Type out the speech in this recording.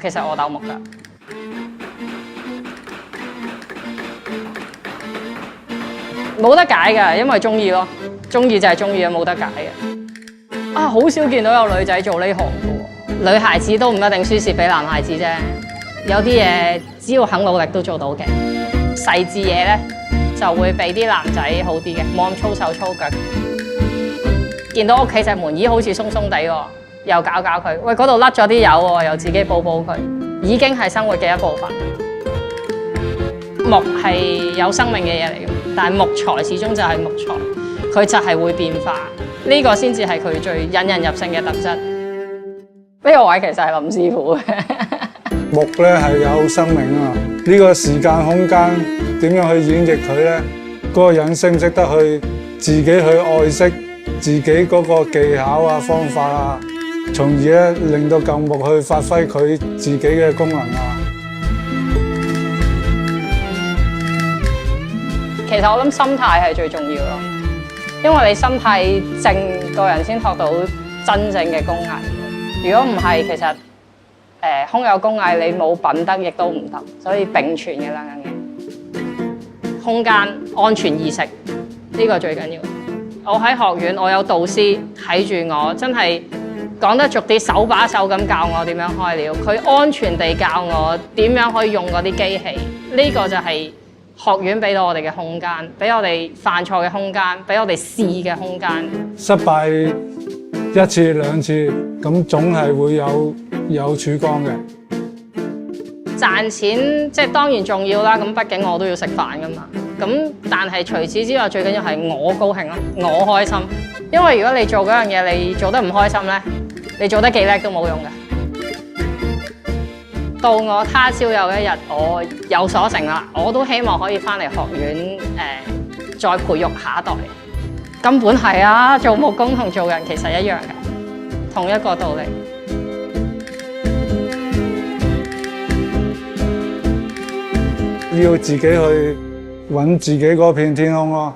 其實我鬥木㗎。冇得解㗎，因為中意咯，中意就係中意啊，冇得解嘅。啊，好少見到有女仔做呢行嘅喎，女孩子都唔一定輸蝕俾男孩子啫。有啲嘢只要肯努力都做到嘅，細緻嘢咧就會比啲男仔好啲嘅，冇咁粗手粗腳。見到屋企隻門，咦好似鬆鬆地喎，又搞搞佢，喂嗰度甩咗啲油喎，又自己補補佢，已經係生活嘅一部分。木係有生命嘅嘢嚟嘅，但係木材始終就係木材，佢就係會變化，呢個先至係佢最引人入勝嘅特質。呢個位其實係林師傅嘅。木咧係有生命啊！呢個時間空間點樣去演繹佢咧？嗰個人識唔識得去自己去愛惜自己嗰個技巧啊、方法啊，從而咧令到舊木去發揮佢自己嘅功能啊！其實我諗心態係最重要咯，因為你心態正，個人先學到真正嘅工藝。如果唔係，其實空有工藝，你冇品德亦都唔得，所以並存嘅兩樣嘢。空間、安全意識呢個最緊要。我喺學院，我有導師睇住我，真係講得俗啲，手把手咁教我點樣開料，佢安全地教我點樣可以用嗰啲機器。呢個就係學院俾到我哋嘅空間，俾我哋犯錯嘅空間，俾我哋試嘅空間。失敗一次兩次，咁總係會有曙光嘅。賺錢即係當然重要啦，咁畢竟我都要食飯噶嘛。咁但係除此之外，最緊要係我高興咯，我開心。因為如果你做嗰樣嘢，你做得唔開心咧，你做得幾叻都冇用嘅。到我他朝有一日我有所成啦，我都希望可以翻嚟學院再培育下一代。根本係啊，做木工同做人其實一樣嘅，同一個道理。要自己去揾自己嗰片天空咯。